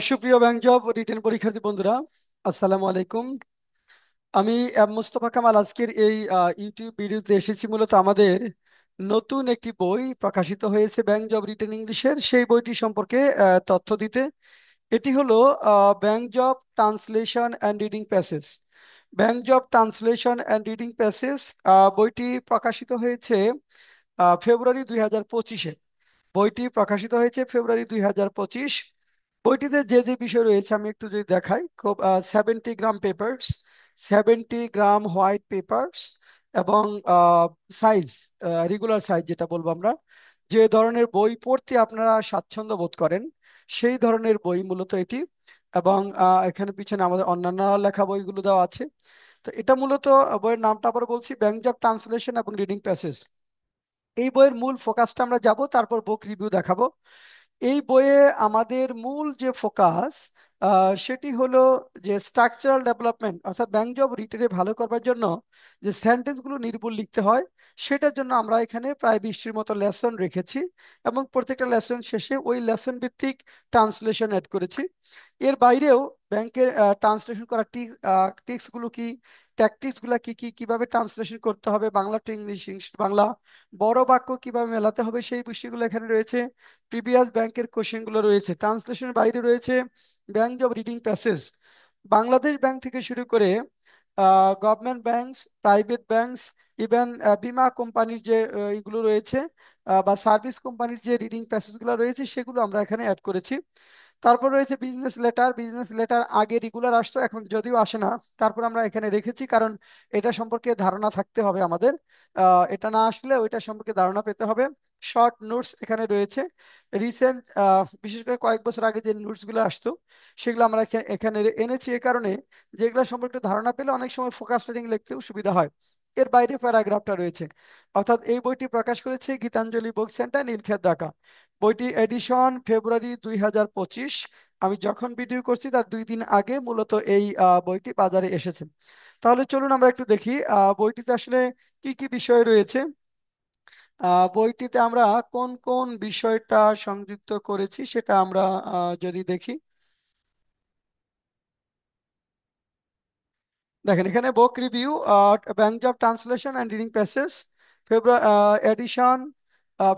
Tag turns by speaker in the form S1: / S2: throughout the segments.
S1: সুপ্রিয় bank job written পরীক্ষার্থী বন্ধুরা, আসসালামু আলাইকুম। আমি মোস্তফা কামাল আজকের এই ইউটিউব ভিডিওতে এসেছি মূলত আমাদের নতুন একটি বই প্রকাশিত হয়েছে ব্যাংক জব রিটেন ইংলিশের, সেই বইটি সম্পর্কে তথ্য দিতে। এটি হলো bank job translation and reading passage. Bank job translation and reading passage বইটি প্রকাশিত হয়েছে ফেব্রুয়ারি 2025-এ। বইটি প্রকাশিত হয়েছে ফেব্রুয়ারি 2025। বইটিতে যে যে বিষয় রয়েছে আমি একটু যদি দেখাই, খুব 70 গ্রাম পেপার্স, 70 গ্রাম হোয়াইট পেপার্স, এবং সাইজ, রেগুলার সাইজ যেটা বলবো আমরা, যে ধরনের বই পড়তে আপনারা স্বাচ্ছন্দ্য বোধ করেন সেই ধরনের বই মূলত এটি। এবং এখানে পিছনে আমাদের অন্যান্য লেখা বইগুলো দেওয়া আছে। তো এটা মূলত বইয়ের নামটা আবার বলছি, ব্যাংক জব ট্রান্সলেশন এবং রিডিং প্যাসেজ। এই বইয়ের মূল ফোকাসটা আমরা যাব, তারপর বুক রিভিউ দেখাবো। এই বইয়ে আমাদের মূল যে ফোকাস সেটি হলো যে স্ট্রাকচারাল ডেভেলপমেন্ট, অর্থাৎ ব্যাংক জব রিটেনে ভালো করবার জন্য যে সেন্টেন্সগুলো নির্ভুল লিখতে হয় সেটার জন্য আমরা এখানে প্রায় 20টির মতো লেসন রেখেছি, এবং প্রত্যেকটা লেসন শেষে ওই লেসন ভিত্তিক ট্রান্সলেশন অ্যাড করেছি। এর বাইরেও ব্যাংকের ট্রান্সলেশন করা টিক্স গুলো কি, ট্যাকটিক্স গুলা কি কি, কিভাবে ট্রান্সলেশন করতে হবে Bangla to English, English to Bangla, বড় বাক্য কিভাবে মেলাতে হবে সেই বিষয়গুলো এখানে রয়েছে। প্রিভিয়াস ব্যাংকের কোশ্চেন গুলো রয়েছে। ট্রান্সলেশনের বাইরে রয়েছে bank job reading passage, Bangladesh bank থেকে শুরু করে government banks, private banks, even বীমা কোম্পানির যে এগুলো রয়েছে, বা সার্ভিস কোম্পানির যে রিডিং প্যাসেজ গুলো রয়েছে সেগুলো আমরা এখানে অ্যাড করেছি। তারপর রয়েছে বিজনেস লেটার। বিজনেস লেটার আগে রেগুলার আসতো, এখন যদিও আসে না, তারপর আমরা এখানে রেখেছি কারণ এটা সম্পর্কে ধারণা থাকতে হবে আমাদের। এটা না আসলে ওইটা সম্পর্কে ধারণা পেতে হবে। শর্ট নোটস এখানে রয়েছে। রিসেন্ট, বিশেষ করে কয়েক বছর আগে যে নোটস গুলো আসতো সেগুলো আমরা এখানে এনেছি এ কারণে, যেগুলো সম্পর্কে ধারণা পেলে অনেক সময় ফোকাস রিডিং লিখতেও সুবিধা হয়। এর বাইরে প্যারাগ্রাফটা রয়েছে। অর্থাৎ এই বইটি প্রকাশ করেছে গীতাঞ্জলি বুক সেন্টার, নীলক্ষেত, ঢাকা। বইটি এডিশন ফেব্রুয়ারি 2025। আমি যখন ভিডিও করছি তার 2 দিন আগে মূলত এই বইটি বাজারে এসেছে। তাহলে চলুন আমরা একটু দেখি বইটিতে আসলে কি কি বিষয় রয়েছে। বইটিতে আমরা কোন কোন বিষয়টা সংযুক্ত করেছি সেটা আমরা যদি দেখি। দেখেন এখানে book review, bank job translation and reading passage, February edition,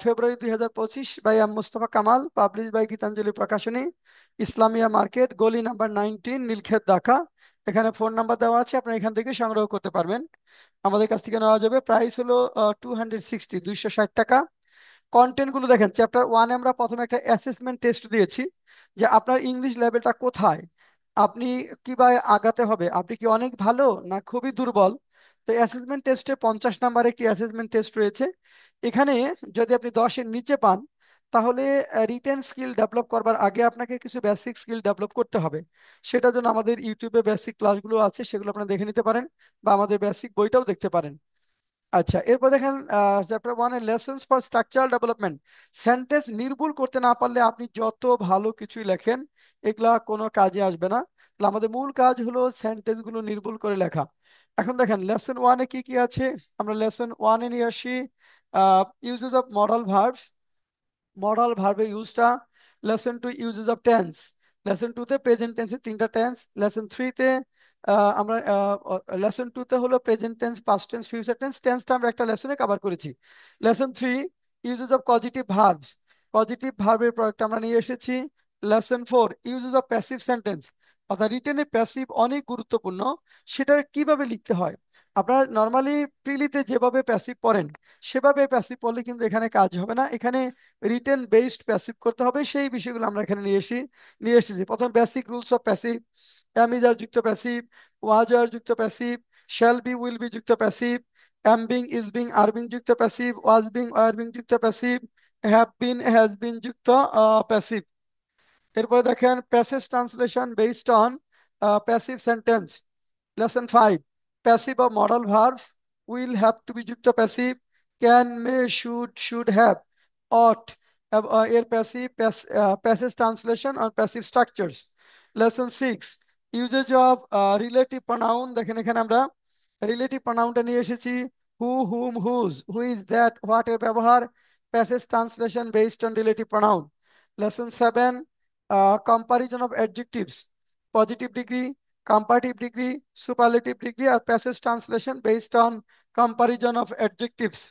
S1: February 2025, by M Mustafa Kamal, publish by Gitanjali Prakashani, Islamia market, গলি নাম্বার 19, নীলক্ষেত, ঢাকা। এখানে ফোন নাম্বার দেওয়া আছে, আপনি এখান থেকে সংগ্রহ করতে পারবেন, আমাদের কাছ থেকে নেওয়া যাবে। প্রাইস হলো 260 টাকা। কন্টেন্ট গুলো দেখেন, চ্যাপ্টার 1 আমরা প্রথমে একটা অ্যাসেসমেন্ট টেস্ট দিয়েছি যে আপনার ইংলিশ লেভেলটা কোথায়, আপনি কিভাবে আগাতে হবে, আপনি কি অনেক ভালো না খুবই দুর্বল। তো অ্যাসেসমেন্ট টেস্টে 50 নাম্বার একটি অ্যাসেসমেন্ট টেস্ট রয়েছে। এখানে যদি আপনি 10-এর নিচে পান তাহলে রিটেন স্কিল ডেভেলপ করবার আগে আপনাকে কিছু বেসিক স্কিল ডেভেলপ করতে হবে। সেটার জন্য আমাদের ইউটিউবে বেসিক ক্লাসগুলো আছে, সেগুলো আপনারা দেখে নিতে পারেন, বা আমাদের বেসিক বইটাও দেখতে পারেন। আচ্ছা, এরপর দেখেন চ্যাপ্টার 1 এর lessons for structural development. Sentence নির্ভুল করতে না পারলে আপনি যত ভালো কিছুই লেখেন এগুলা কোনো কাজে আসবে না। তাহলে আমাদের মূল কাজ হলো সেন্টেন্স গুলো নির্ভুল করে লেখা। এখন দেখেন লেসন 1-এ কি কি আছে। আমরা লেসন 1-এ নিয়ে আসি uses of modal verbs, modal ভার্বের ইউজটা। Lesson 2 uses of tense, lesson 2-তে প্রেজেন্ট টেন্সের 3টা টেন্স, লেসন 3-তে আমরা লেসন 2-তে হলো present tense, past tense, future tense. টেন্সটা আমরা একটা লেসনে কভার করেছি। Lesson 3 uses of positive verbs, positive ভার্বের প্রয়োগটা আমরা নিয়ে এসেছি। Lesson 4 uses of passive sentence, অর্থাৎ রিটেনে প্যাসিভ অনেক গুরুত্বপূর্ণ, সেটা কিভাবে লিখতে হয়। আপনারা নর্মালি প্রিলিতে যেভাবে প্যাসিভ পড়েন সেভাবে প্যাসিভ পড়লে কিন্তু এখানে কাজ হবে না, এখানে রিটেন বেসড প্যাসিভ করতে হবে। সেই বিষয়গুলো আমরা এখানে নিয়ে এসেছি। প্রথম basic rules of passive, am is are যুক্ত প্যাসিভ, ওয়াজ আর যুক্ত passive, shall be will be যুক্ত passive, am being is being are being যুক্ত passive, was being are being যুক্ত passive, have been has been যুক্ত passive. এরপরে দেখেন passage translation based on passive sentence. Lesson 5 passive of modal verbs, will have to be যুক্ত passive, can may should have, ought এর passive, passage translation on passive structures. Lesson 6 usage of relative pronoun. দেখেন এখানে আমরা relative প্রনাউনটা নিয়ে এসেছি, who, whom, whose, which, that, what এর ব্যবহার, passage translation based on relative pronoun. Lesson 7 comparison of adjectives, positive degree, comparative degree, superlative degree আর passage translation based on comparison of adjectives.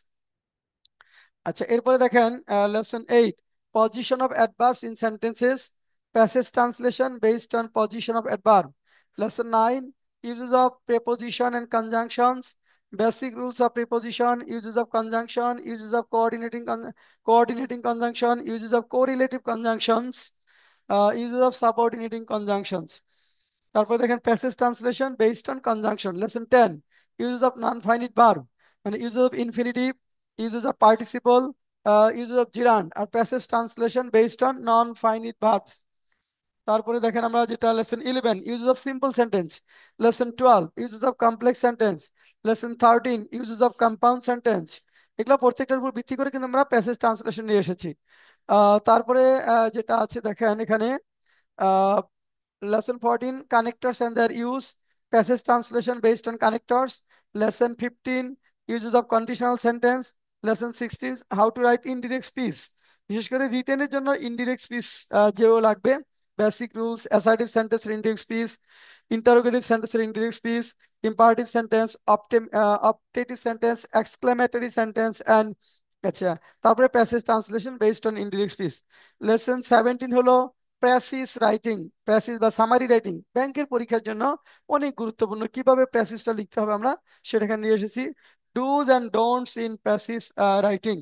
S1: আচ্ছা, এরপরে দেখেন lesson 8, position of adverbs in sentences, passage translation based on position of adverb. Lesson 9, uses of preposition and conjunctions, basic rules of preposition, uses of conjunction, uses of coordinating conjunction, uses of correlative conjunctions, uses of subordinating conjunctions। তারপর দেখেন passage translation based on conjunction. Lesson 10, uses of non finite verb, মানে uses of infinitive, uses of participle, uses of gerund আর passage translation based on non finite verbs. তারপরে দেখেন আমরা যেটা lesson 11, uses of simple sentence. Lesson 12, uses of complex sentence. Lesson 13, uses of compound sentence. এগুলো প্রত্যেকটার উপর ভিত্তি করে কিন্তু আমরা প্যাসেজ ট্রান্সলেশন নিয়ে এসেছি। তারপরে যেটা আছে দেখেন এখানে lesson 14, connectors and their use, passage translation based on connectors. Lesson 15, uses of conditional sentence. Lesson 16, how to write indirect speech, বিশেষ করে রিটেনের জন্য ইনডিরেক্ট স্পিচ যেও লাগবে, বেসিক রুলস, অ্যাসার্টিভ সেন্টেন্সের ইনডিরেক্ট স্পিচ, ইন্টারোগেটিভ সেন্টেন্সের indirect speech, imperative sentence, optative sentence, exclamatory sentence and, আচ্ছা, তারপরে passage translation based on indirect speech. Lesson 17 হলো প্রেসিস রাইটিং, প্রেসিস বা সামারি রাইটিং, ব্যাংকের পরীক্ষার জন্য অনেক গুরুত্বপূর্ণ। কিভাবে প্রেসিসটা লিখতে হবে আমরা সেটা এখানে নিয়ে এসেছি, do's and don'ts in precis writing.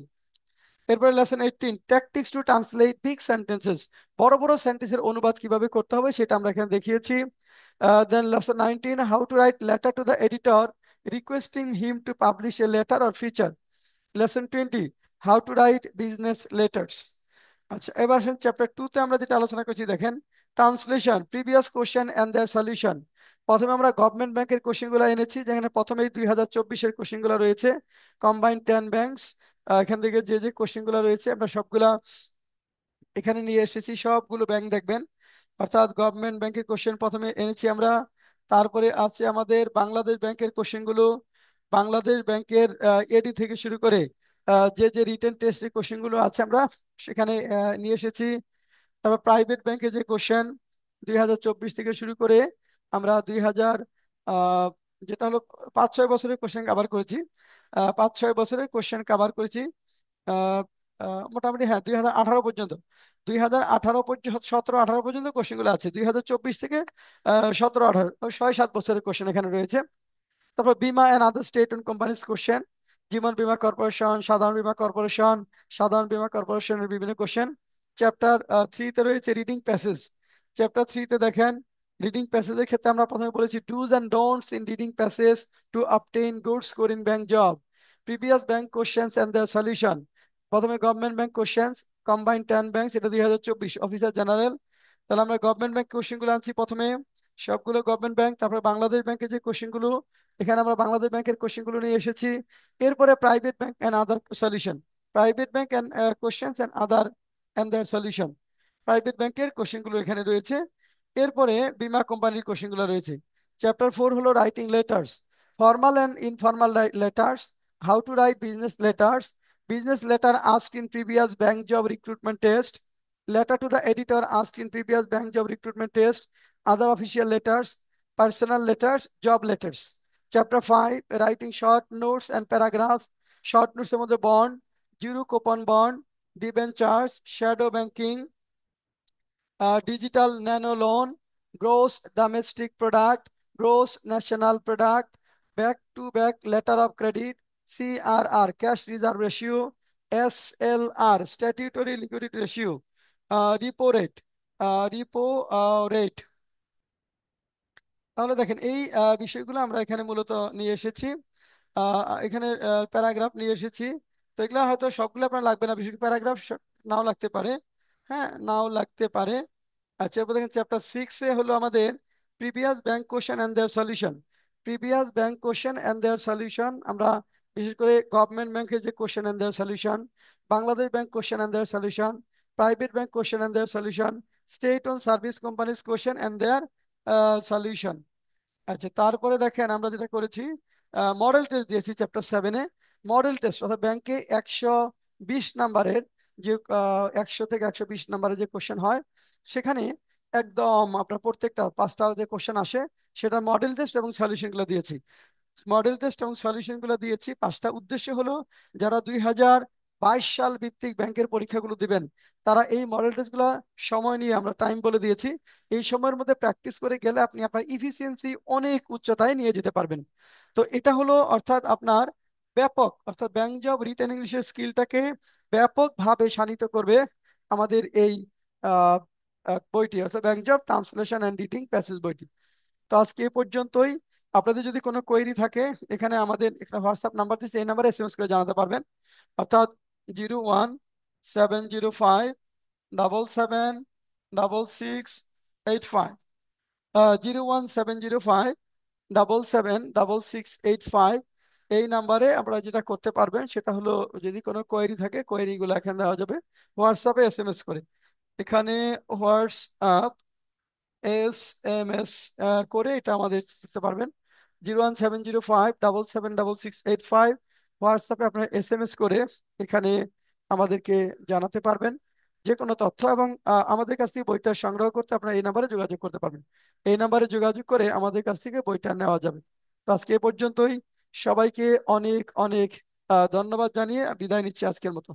S1: এরপরে lesson 18, tactics to translate big sentences, বড় বড় সেন্টেন্সের অনুবাদ কিভাবে করতে হবে সেটা আমরা এখানে দেখিয়েছি। Then lesson 19, how to write letter to the editor requesting him to publish a letter or feature. Lesson 20, how to write business letters. আচ্ছা, এবার আসেন চ্যাপ্টার 2 তে আমরা যেটা আলোচনা করছি দেখেন, translation, previous question and their solution. প্রথমে আমরা গভর্নমেন্ট ব্যাংকের কোশ্চেনগুলো এনেছি, যেখানে প্রথমেই 2024-এর কোশ্চেনগুলো রয়েছে, কম্বাইন্ড 10 ব্যাংকস। এখান থেকে যে যে কোশ্চেনগুলো রয়েছে আমরা সবগুলা এখানে নিয়ে এসেছি, সবগুলো ব্যাংক দেখবেন, অর্থাৎ গভর্নমেন্ট ব্যাংকের কোশ্চেন প্রথমে এনেছি আমরা। তারপরে আছে আমাদের বাংলাদেশ ব্যাংকের কোশ্চেনগুলো, বাংলাদেশ ব্যাংকের এডি থেকে শুরু করে যে যে রিটেন টেস্টের কোশ্চেনগুলো আছে আমরা সেখানে নিয়ে এসেছি। তারপর প্রাইভেট ব্যাংকে যে কোশ্চেন 2024 থেকে শুরু করে আমরা 2000 যেটা হলো 5-6 বছরের কোশ্চেন কভার করেছি, 5-6 বছরের কোশ্চেন কভার করেছি। আহ, মোটামুটি হ্যাঁ 2018 পর্যন্ত, 2018 পর্যন্ত, 17-18 পর্যন্ত কোশ্চেনগুলো আছে। 2024 থেকে 17-18, 6-7 বছরের কোশ্চেন এখানে রয়েছে। তারপর বিমা and other state and companies question, জীবন বীমা কর্পোরেশন, সাধারণ বীমা কর্পোরেশন, সাধারণ বীমা কর্পোরেশনের বিভিন্ন কোশ্চেন। চ্যাপ্টার 3-তে রয়েছে রিডিং প্যাসেজ। চ্যাপ্টার 3-তে দেখেন রিডিং প্যাসেজের ক্ষেত্রে আমরা প্রথমে বলেছি do's and don'ts in reading passage to obtain good score in bank job, previous bank questions and their solution. প্রথমে government bank questions, combined 10 banks, এটা 2024 অফিসার জেনারেল। তাহলে আমরা গভর্নমেন্ট ব্যাংক কোশ্চেনগুলো আনছি প্রথমে, সবগুলো গভর্নমেন্ট ব্যাংক। তারপরে বাংলাদেশ ব্যাংকের যে কোশ্চেনগুলো, এখানে আমরা বাংলাদেশ ব্যাংকের কোশ্চেনগুলো নিয়ে এসেছি। এরপরে private bank and other solution, private bank and questions and other and their solution, private ব্যাংকের কোশ্চেনগুলো এখানে রয়েছে। এরপরে বীমা কোম্পানির কোশ্চেনগুলো রয়েছে। চ্যাপ্টার 4 হলো writing letters, formal and informal letters, how to write business letters, business letter asked in previous bank job recruitment test, letter to the editor asked in previous bank job recruitment test, other official letters, personal letters, job letters. Chapter 5, writing short notes and paragraphs, short notes এর মধ্যে bond, zero coupon bond, debentures, shadow banking, digital nano loan, gross domestic product, gross national product, back to back letter of credit, CRR, cash reserve ratio, SLR, statutory liquidity ratio, repo rate। তাহলে দেখেন এই বিষয়গুলো আমরা এখানে মূলত নিয়ে এসেছি, এখানে প্যারাগ্রাফ নিয়ে এসেছি। তো এগুলো হয়তো সবগুলো আপনার লাগবে না, বিশেষ প্যারাগ্রাফ নাও লাগতে পারে, হ্যাঁ নাও লাগতে পারে। আচ্ছা, এরপর দেখেন চ্যাপ্টার 6-এ হলো আমাদের previous bank question and their solution, previous bank question and their solution. আমরা বিশেষ করে গভর্নমেন্ট ব্যাংকের যে question and their solution, Bangladesh bank question and their solution, private bank question and their solution, state own service companies question and their solution. আচ্ছা, তারপরে দেখেন আমরা যেটা করেছি মডেল টেস্ট দিয়েছি চ্যাপ্টার 7-এ। মডেল টেস্ট অর্থাৎ ব্যাংকে 120 নাম্বারের যে 100 থেকে 120 নম্বরের যে কোশ্চেন হয়, সেখানে একদম আপনার প্রত্যেকটা 5টা যে কোশ্চেন আসে সেটা মডেল টেস্ট এবং সলিউশন গুলো দিয়েছি। মডেল টেস্ট এবং সলিউশন গুলো দিয়েছি 5টা। উদ্দেশ্য হলো যারা 2022 সাল ভিত্তিক ব্যাংকের পরীক্ষাগুলো দিবেন, তারা এই মডেল টেস্ট গুলা সময় নিয়ে, আমরা টাইম বলে দিয়েছি, এই সময়ের মধ্যে প্র্যাকটিস করে গেলে আপনি আপনার ইফিসিয়েন্সি অনেক উচ্চতায় নিয়ে যেতে পারবেন। তো এটা হলো অর্থাৎ আপনার ব্যাপক, অর্থাৎ ব্যাংক জব রিটেন ইংলিশের স্কিলটাকে ব্যাপকভাবে শানিত করবে আমাদের এই আহ, বইটি, অর্থাৎ bank job translation and reading passage বইটি। তো আজকে এ পর্যন্তই। আপনাদের যদি কোনো কোয়েরি থাকে, এখানে আমাদের একটা হোয়াটসঅ্যাপ নাম্বার দিচ্ছে, এই নাম্বারে এসএমএস করে জানাতে পারবেন, অর্থাৎ 01705776685, 01705776685। এই নাম্বারে আপনারা যেটা করতে পারবেন সেটা হলো, যদি কোনো কোয়েরি থাকে কোয়েরিগুলো এখানে দেওয়া যাবে হোয়াটসঅ্যাপে এসএমএস করে। এখানে হোয়াটসঅ্যাপ SMS করে এটা আমাদের করতে পারবেন। 01705776685 হোয়াটসঅ্যাপে আপনার SMS করে এখানে আমাদেরকে জানাতে পারবেন যে কোনো তথ্য, এবং আমাদের কাছ থেকে বইটা সংগ্রহ করতে আপনারা এই নাম্বারে যোগাযোগ করতে পারবেন। এই নাম্বারে যোগাযোগ করে আমাদের কাছ থেকে বইটা নেওয়া যাবে। তো আজকে এ পর্যন্তই। সবাইকে অনেক অনেক ধন্যবাদ জানিয়ে বিদায় নিচ্ছি আজকের মতো।